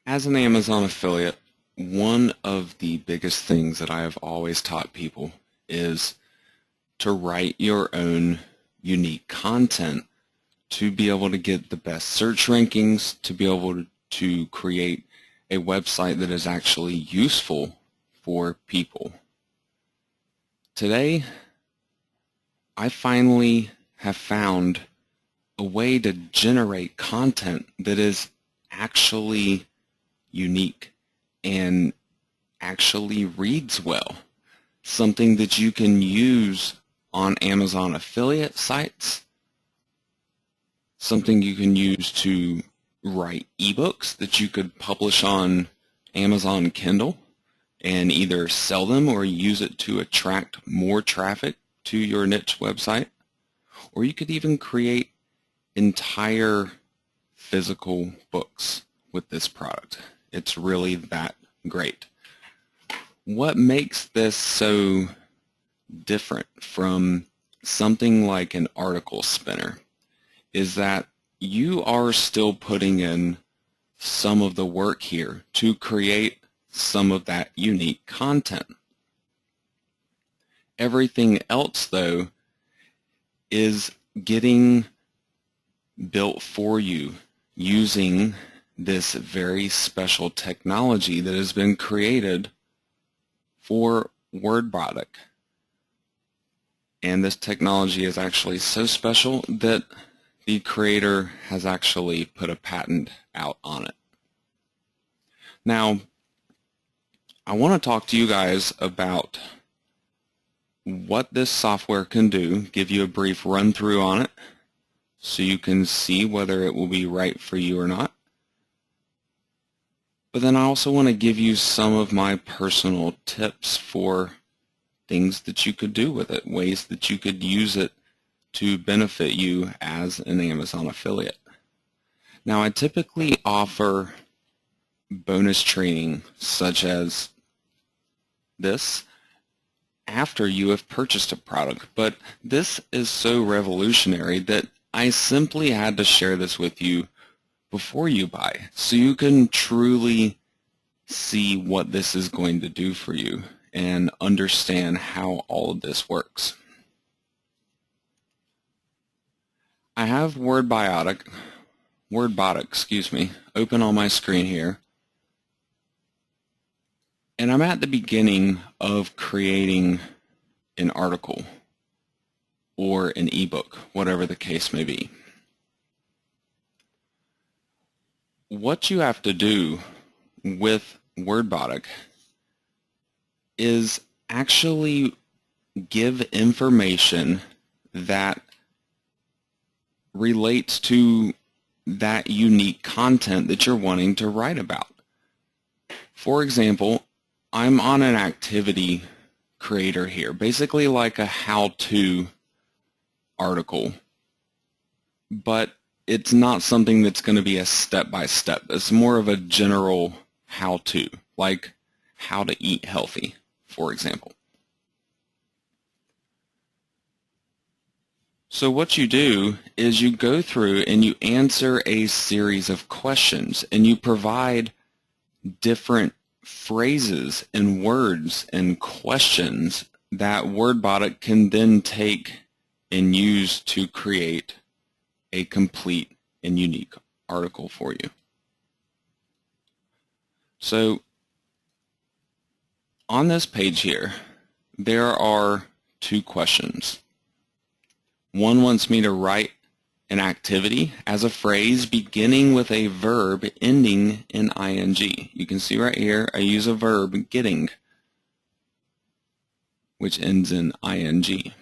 As an Amazon affiliate, one of the biggest things that I have always taught people is to write your own unique content to be able to get the best search rankings, to be able to create a website that is actually useful for people. Today, I finally have found a way to generate content that is actually unique and actually reads well. Something that you can use on Amazon affiliate sites, something you can use to write ebooks that you could publish on Amazon Kindle and either sell them or use it to attract more traffic to your niche website. Or you could even create entire physical books with this product. It's really that great. What makes this so different from something like an article spinner is that you are still putting in some of the work here to create some of that unique content. Everything else, though, is getting built for you using this very special technology that has been created for WordBotic. And this technology is actually so special that the creator has actually put a patent out on it. Now, I want to talk to you guys about what this software can do, give you a brief run through on it so you can see whether it will be right for you or not. But then I also want to give you some of my personal tips for things that you could do with it, ways that you could use it to benefit you as an Amazon affiliate. Now, I typically offer bonus training such as this after you have purchased a product, but this is so revolutionary that I simply had to share this with you before you buy so you can truly see what this is going to do for you and understand how all of this works. I have WordBotic, open on my screen here. And I'm at the beginning of creating an article or an ebook, whatever the case may be. What you have to do with WordBotic is actually give information that relates to that unique content that you're wanting to write about. For example, I'm on an activity creator here, basically like a how-to article, but it's not something that's going to be a step-by-step. It's more of a general how-to, like how to eat healthy, for example. So what you do is you go through and you answer a series of questions, and you provide different phrases and words and questions that WordBotic can then take and use to create a complete and unique article for you. So on this page here, there are two questions. One wants me to write an activity as a phrase beginning with a verb ending in ing. You can see right here I use a verb, getting, which ends in ing.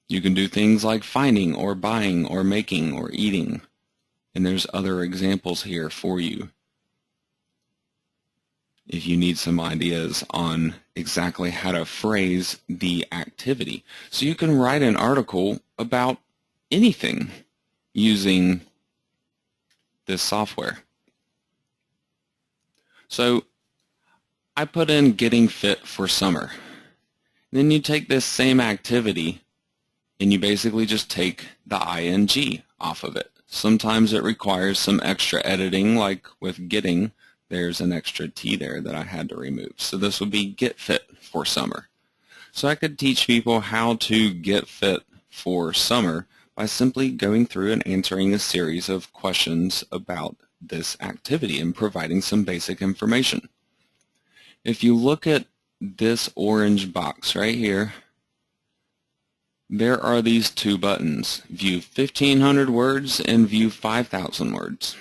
You can do things like finding or buying or making or eating, and there's other examples here for you if you need some ideas on exactly how to phrase the activity. So you can write an article about anything using this software. So I put in getting fit for summer. Then you take this same activity and you basically just take the ing off of it. Sometimes it requires some extra editing, like with getting, There's an extra T there that I had to remove. So this would be get fit for summer. So I could teach people how to get fit for summer by simply going through and answering a series of questions about this activity and providing some basic information. If you look at this orange box right here, there are these two buttons, view 1,500 words and view 5,000 words.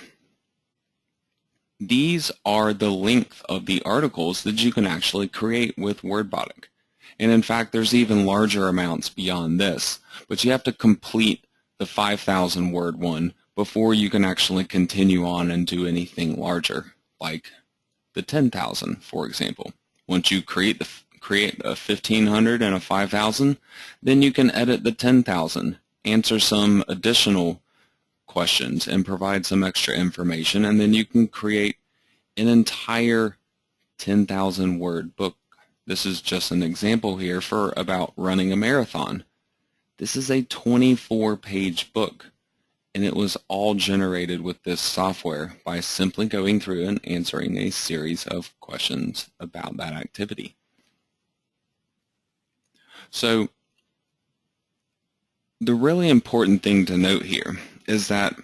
These are the length of the articles that you can actually create with WordBotic. And in fact, there's even larger amounts beyond this, but you have to complete the 5,000 word one before you can actually continue on and do anything larger, like the 10,000, for example. Once you create a 1,500 and a 5,000, then you can edit the 10,000, answer some additional questions, and provide some extra information, and then you can create an entire 10,000 word book. This is just an example here for about running a marathon. This is a 24-page book, and it was all generated with this software by simply going through and answering a series of questions about that activity. So the really important thing to note here is that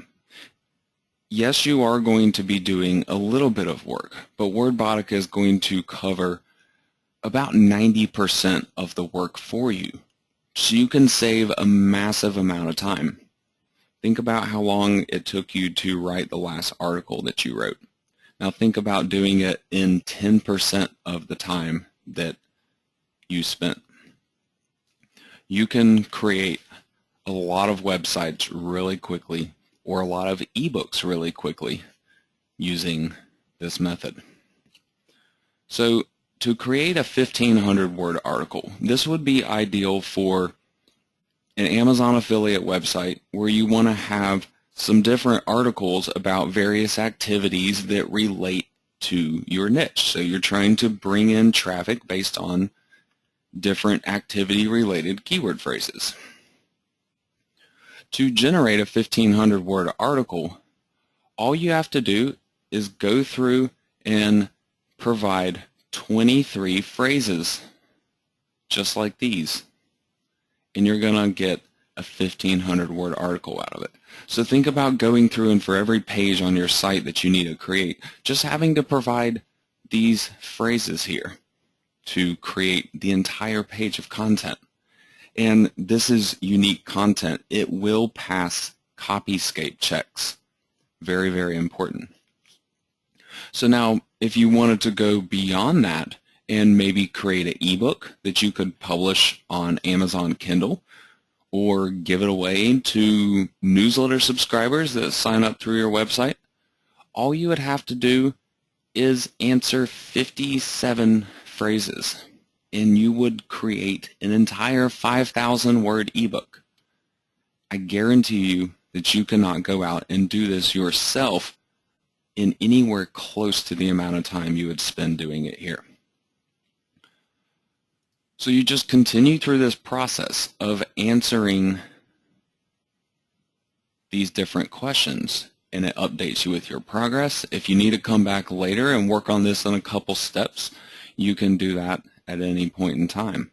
yes, you are going to be doing a little bit of work, but WordBotic is going to cover about 90% of the work for you. So you can save a massive amount of time. Think about how long it took you to write the last article that you wrote. Now think about doing it in 10% of the time that you spent. You can create a lot of websites really quickly, or a lot of ebooks really quickly using this method. So to create a 1,500 word article, this would be ideal for an Amazon affiliate website where you want to have some different articles about various activities that relate to your niche. So you're trying to bring in traffic based on different activity-related keyword phrases. To generate a 1,500 word article, all you have to do is go through and provide 23 phrases just like these, and you're going to get a 1,500 word article out of it. So think about going through and for every page on your site that you need to create, just having to provide these phrases here to create the entire page of content. And this is unique content. It will pass copyscape checks. Very, very important. So now, if you wanted to go beyond that and maybe create an ebook that you could publish on Amazon Kindle or give it away to newsletter subscribers that sign up through your website, all you would have to do is answer 57 phrases, and you would create an entire 5,000 word ebook. I guarantee you that you cannot go out and do this yourself in anywhere close to the amount of time you would spend doing it here. So you just continue through this process of answering these different questions, and it updates you with your progress. If you need to come back later and work on this in a couple steps, you can do that at any point in time.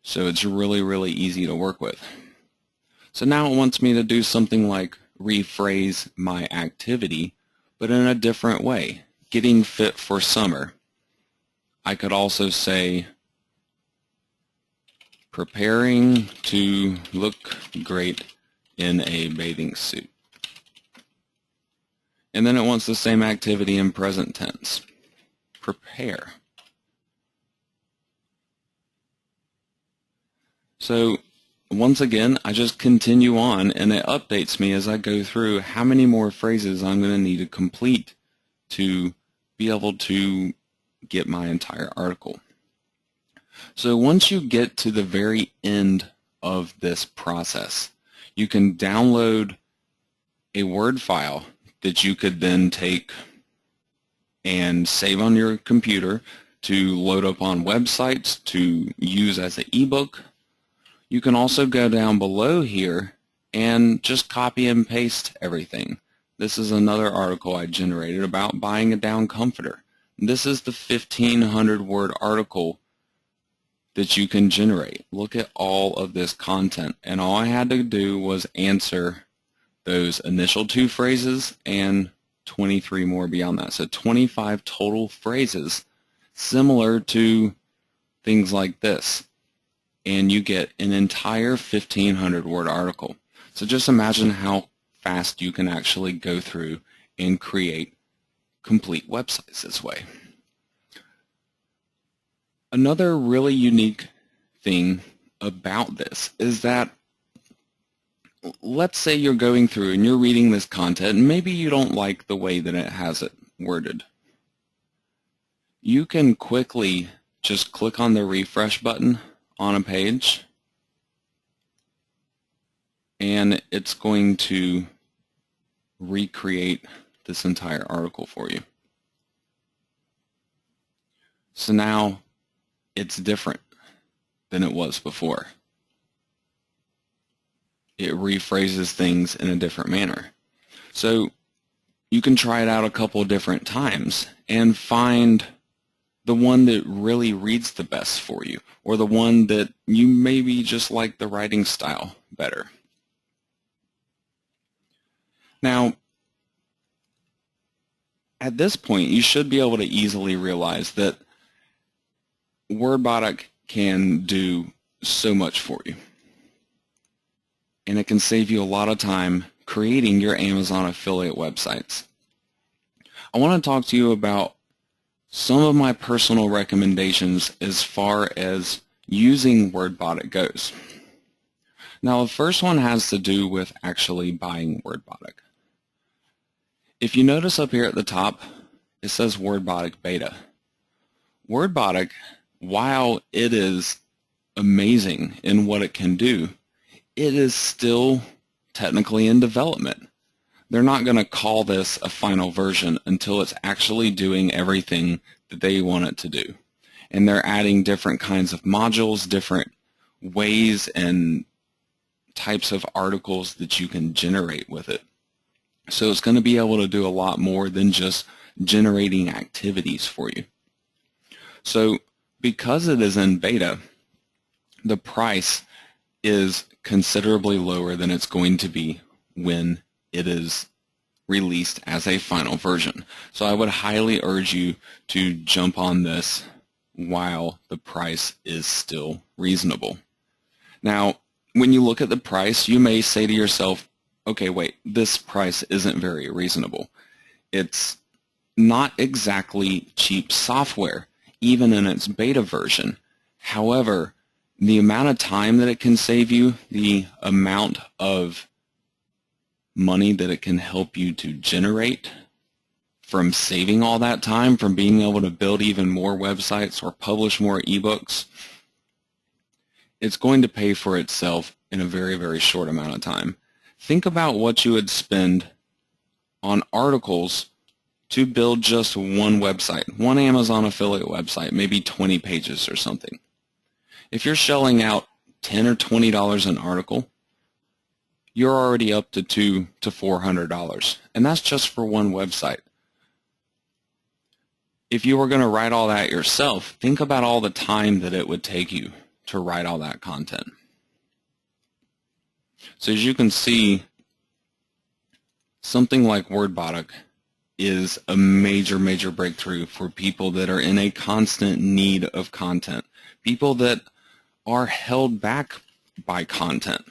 So it's really, really easy to work with. So now it wants me to do something like rephrase my activity, but in a different way, getting fit for summer. I could also say, preparing to look great in a bathing suit. And then it wants the same activity in present tense. Prepare. So once again, I just continue on, and it updates me as I go through how many more phrases I'm going to need to complete to be able to get my entire article. So once you get to the very end of this process, you can download a Word file that you could then take and save on your computer to load up on websites to use as an ebook. You can also go down below here and just copy and paste everything. this is another article I generated about buying a down comforter. This is the 1,500 word article that you can generate. Look at all of this content, and all I had to do was answer those initial 2 phrases and 23 more beyond that. So 25 total phrases similar to things like this, and you get an entire 1,500 word article. So just imagine how fast you can actually go through and create complete websites this way. Another really unique thing about this is that, let's say you're going through and you're reading this content and maybe you don't like the way that it has it worded. You can quickly just click on the refresh button on a page and it's going to recreate this entire article for you. So now it's different than it was before. It rephrases things in a different manner. So you can try it out a couple different times and find the one that really reads the best for you, or the one that you maybe just like the writing style better. Now, at this point, you should be able to easily realize that WordBotic can do so much for you, and it can save you a lot of time creating your Amazon affiliate websites. I want to talk to you about some of my personal recommendations as far as using WordBotic goes. Now, the first one has to do with actually buying WordBotic. If you notice up here at the top, it says WordBotic Beta. WordBotic, while it is amazing in what it can do, it is still technically in development. They're not going to call this a final version until it's actually doing everything that they want it to do. And they're adding different kinds of modules, different ways and types of articles that you can generate with it. So it's going to be able to do a lot more than just generating activities for you. So because it is in beta, the price is considerably lower than it's going to be when it is released as a final version. So I would highly urge you to jump on this while the price is still reasonable. Now, when you look at the price, you may say to yourself, okay, wait, this price isn't very reasonable. It's not exactly cheap software, even in its beta version. However, the amount of time that it can save you, the amount of money that it can help you to generate from saving all that time, from being able to build even more websites or publish more ebooks, it's going to pay for itself in a very, very short amount of time. Think about what you would spend on articles to build just one website, one Amazon affiliate website, maybe 20 pages or something. If you're shelling out $10 or $20 an article, you're already up to $200 to $400, and that's just for one website. If you were going to write all that yourself, think about all the time that it would take you to write all that content. So as you can see, something like WordBotic is a major, major breakthrough for people that are in a constant need of content, people that are held back by content.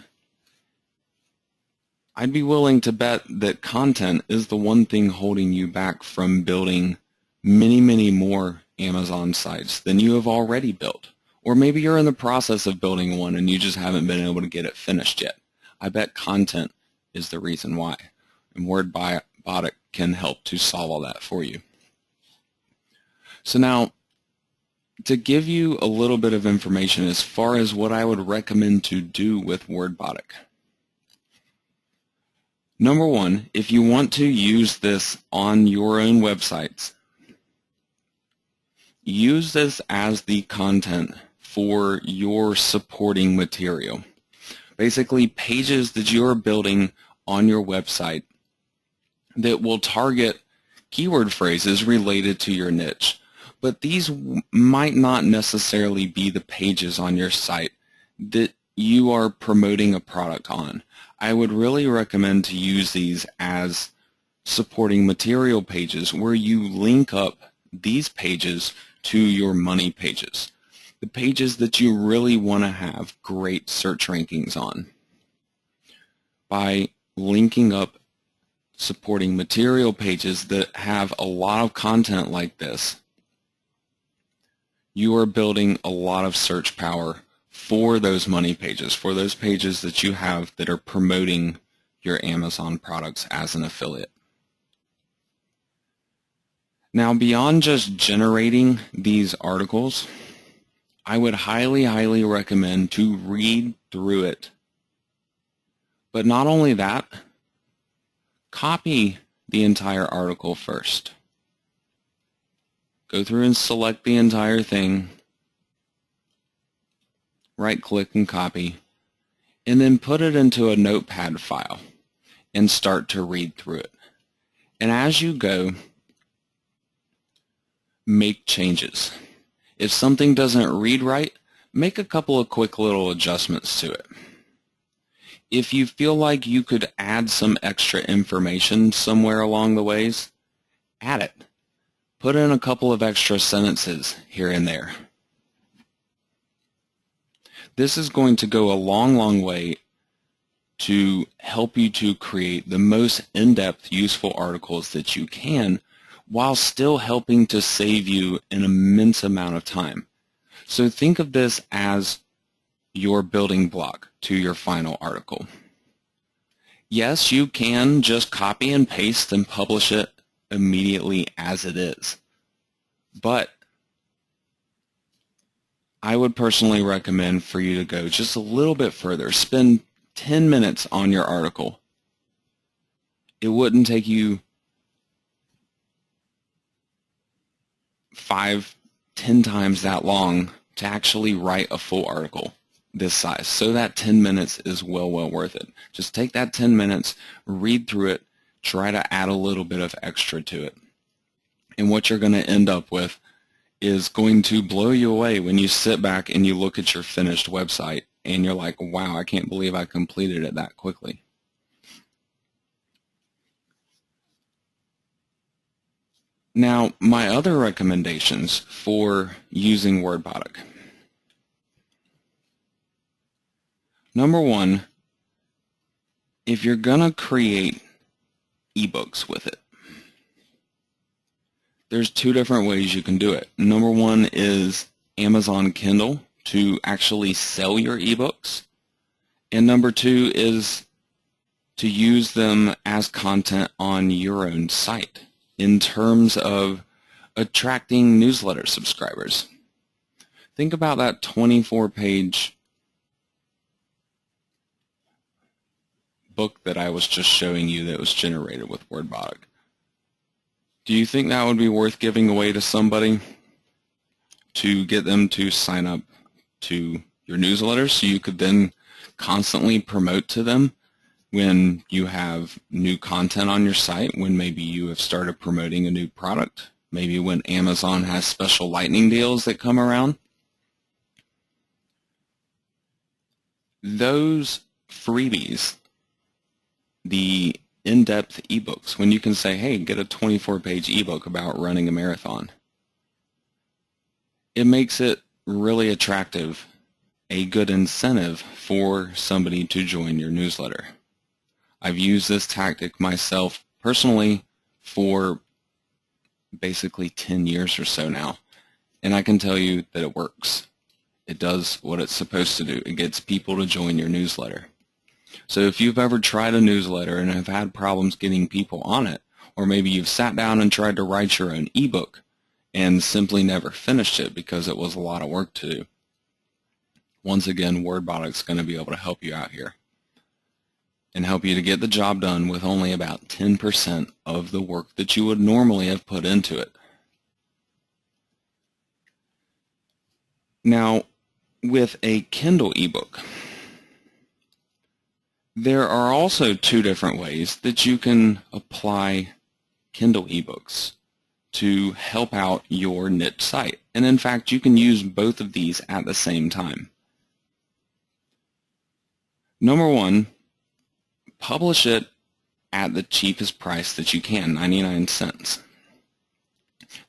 I'd be willing to bet that content is the one thing holding you back from building many, many more Amazon sites than you have already built. Or maybe you're in the process of building one and you just haven't been able to get it finished yet. I bet content is the reason why. And WordBotic can help to solve all that for you. So now, to give you a little bit of information as far as what I would recommend to do with WordBotic. Number one, if you want to use this on your own websites, use this as the content for your supporting material. Basically, pages that you're building on your website, that will target keyword phrases related to your niche. But these might not necessarily be the pages on your site that you are promoting a product on. I would really recommend to use these as supporting material pages where you link up these pages to your money pages, the pages that you really want to have great search rankings on. By linking up supporting material pages that have a lot of content like this, you are building a lot of search power for those money pages, for those pages that you have that are promoting your Amazon products as an affiliate. Now, beyond just generating these articles, I would highly recommend to read through it. But not only that, copy the entire article first. Go through and select the entire thing, right-click and copy, and then put it into a notepad file and start to read through it. And as you go, make changes. If something doesn't read right, make a couple of quick little adjustments to it. If you feel like you could add some extra information somewhere along the ways, add it. Put in a couple of extra sentences here and there. This is going to go a long way to help you to create the most in-depth, useful articles that you can, while still helping to save you an immense amount of time. So think of this as your building block to your final article. Yes, you can just copy and paste and publish it immediately as it is, but I would personally recommend for you to go just a little bit further. Spend 10 minutes on your article. It wouldn't take you 5, 10 times that long to actually write a full article this size. So that 10 minutes is well worth it. Just take that 10 minutes, read through it, try to add a little bit of extra to it. And what you're going to end up with is going to blow you away when you sit back and you look at your finished website and you're like, wow, I can't believe I completed it that quickly. Now, my other recommendations for using WordBotic. Number one, if you're going to create ebooks with it, there's 2 different ways you can do it. Number one is Amazon Kindle to actually sell your ebooks. And number 2 is to use them as content on your own site in terms of attracting newsletter subscribers. Think about that 24-page book that I was just showing you that was generated with WordBotic. Do you think that would be worth giving away to somebody to get them to sign up to your newsletter so you could then constantly promote to them when you have new content on your site, when maybe you have started promoting a new product, maybe when Amazon has special lightning deals that come around? Those freebies, the in-depth ebooks, when you can say, hey, get a 24-page ebook about running a marathon, it makes it really attractive, a good incentive for somebody to join your newsletter. I've used this tactic myself personally for basically 10 years or so now, and I can tell you that it works. It does what it's supposed to do. It gets people to join your newsletter. So if you've ever tried a newsletter and have had problems getting people on it, or maybe you've sat down and tried to write your own ebook and simply never finished it because it was a lot of work to do, once again, WordBotic is going to be able to help you out here and help you to get the job done with only about 10% of the work that you would normally have put into it. Now, with a Kindle ebook, There are also two different ways that you can apply Kindle ebooks to help out your niche site. And in fact, you can use both of these at the same time. Number one, publish it at the cheapest price that you can, 99 cents.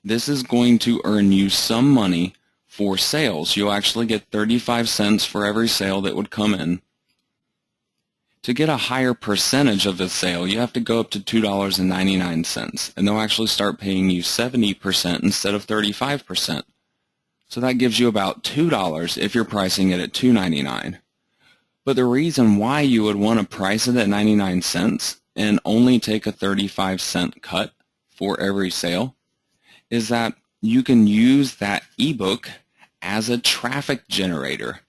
This is going to earn you some money for sales. You'll actually get 35 cents for every sale that would come in. To get a higher percentage of the sale, you have to go up to $2.99, and they'll actually start paying you 70% instead of 35%. So that gives you about $2 if you're pricing it at $2.99. But the reason why you would want to price it at 99 cents and only take a 35-cent cut for every sale is that you can use that ebook as a traffic generator.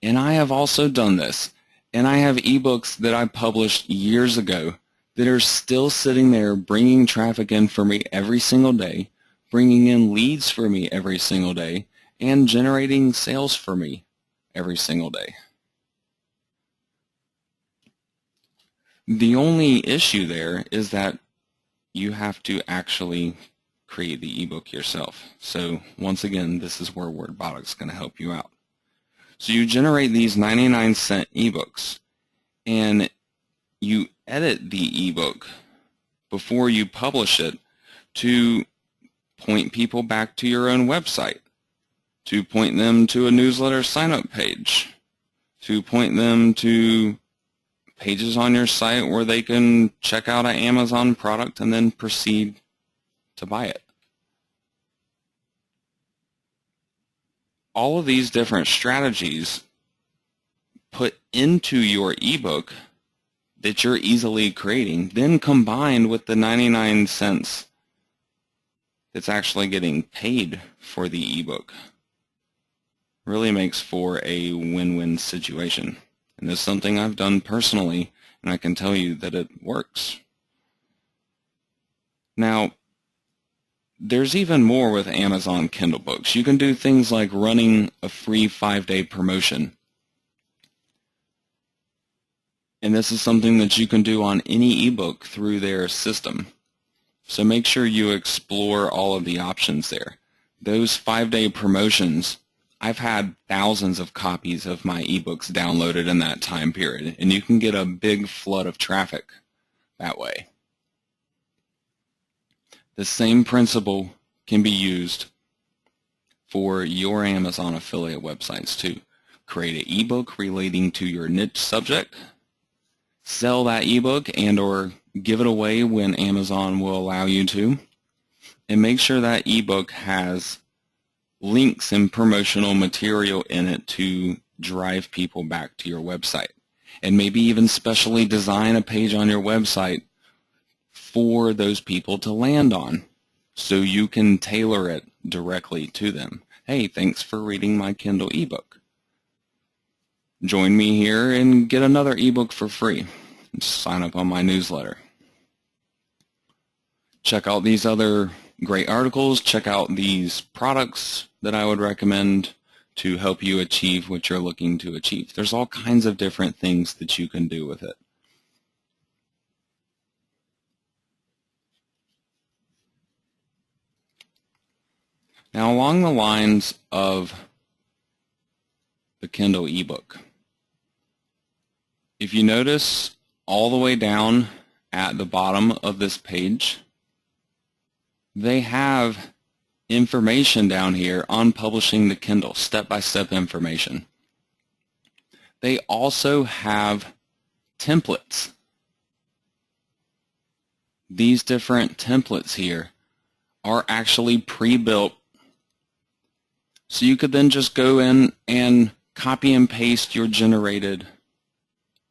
And I have also done this. And I have ebooks that I published years ago that are still sitting there bringing traffic in for me every single day, bringing in leads for me every single day, and generating sales for me every single day. The only issue there is that you have to actually create the ebook yourself. So once again, this is where WordBotic is going to help you out. So you generate these 99-cent ebooks, and you edit the ebook before you publish it to point people back to your own website, to point them to a newsletter sign-up page, to point them to pages on your site where they can check out an Amazon product and then proceed to buy it. All of these different strategies put into your ebook that you're easily creating, then combined with the 99 cents that's actually getting paid for the ebook, really makes for a win-win situation. And this is something I've done personally, and I can tell you that it works. Now, there's even more with Amazon Kindle books. You can do things like running a free 5-day promotion. And this is something that you can do on any ebook through their system. So make sure you explore all of the options there. Those 5-day promotions, I've had thousands of copies of my ebooks downloaded in that time period, and you can get a big flood of traffic that way. The same principle can be used for your Amazon affiliate websites too. Create an ebook relating to your niche subject, sell that ebook and or give it away when Amazon will allow you to, and make sure that ebook has links and promotional material in it to drive people back to your website. And maybe even specially design a page on your website for those people to land on, so you can tailor it directly to them. Hey, thanks for reading my Kindle ebook. Join me here and get another ebook for free. Just sign up on my newsletter. Check out these other great articles. Check out these products that I would recommend to help you achieve what you're looking to achieve. There's all kinds of different things that you can do with it. Now, along the lines of the Kindle ebook, if you notice all the way down at the bottom of this page, they have information down here on publishing the Kindle, step-by-step information. They also have templates. These different templates here are actually pre-built, so you could then just go in and copy and paste your generated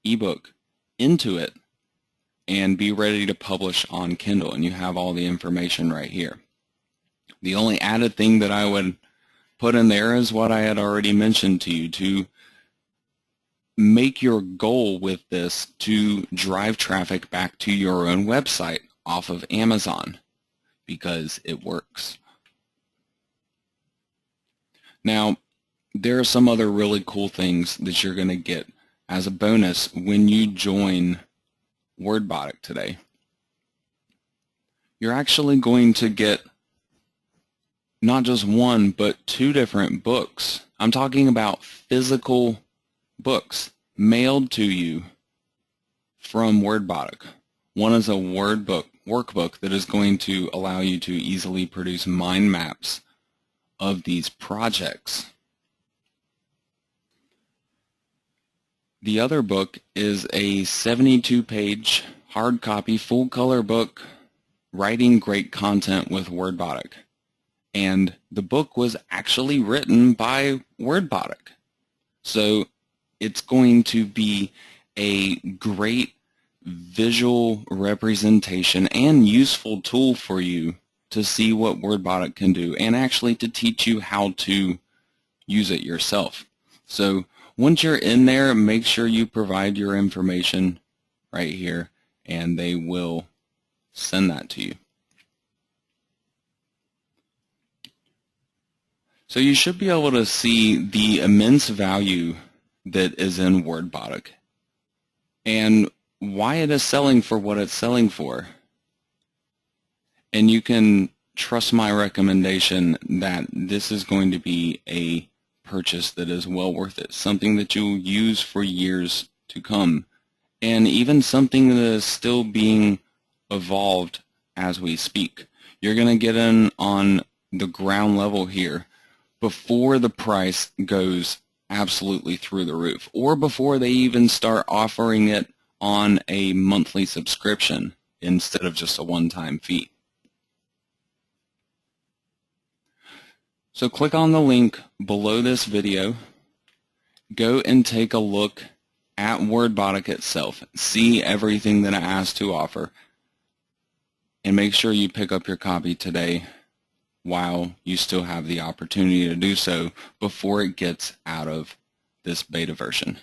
ebook into it and be ready to publish on Kindle, and you have all the information right here. The only added thing that I would put in there is what I had already mentioned to you, to make your goal with this to drive traffic back to your own website off of Amazon, because it works. Now, there are some other really cool things that you're going to get as a bonus when you join WordBotic today. You're actually going to get not just one, but 2 different books. I'm talking about physical books mailed to you from WordBotic. One is a workbook that is going to allow you to easily produce mind maps of these projects. The other book is a 72-page hard copy, full color book, Writing Great Content with WordBotic. And the book was actually written by WordBotic. So it's going to be a great visual representation and useful tool for you to see what WordBotic can do, and actually to teach you how to use it yourself. So once you're in there, make sure you provide your information right here, and they will send that to you. So you should be able to see the immense value that is in WordBotic and why it is selling for what it's selling for. And you can trust my recommendation that this is going to be a purchase that is well worth it, something that you'll use for years to come, and even something that is still being evolved as we speak. You're going to get in on the ground level here before the price goes absolutely through the roof, or before they even start offering it on a monthly subscription instead of just a one-time fee. So click on the link below this video, go and take a look at WordBotic itself, see everything that it has to offer, and make sure you pick up your copy today while you still have the opportunity to do so before it gets out of this beta version.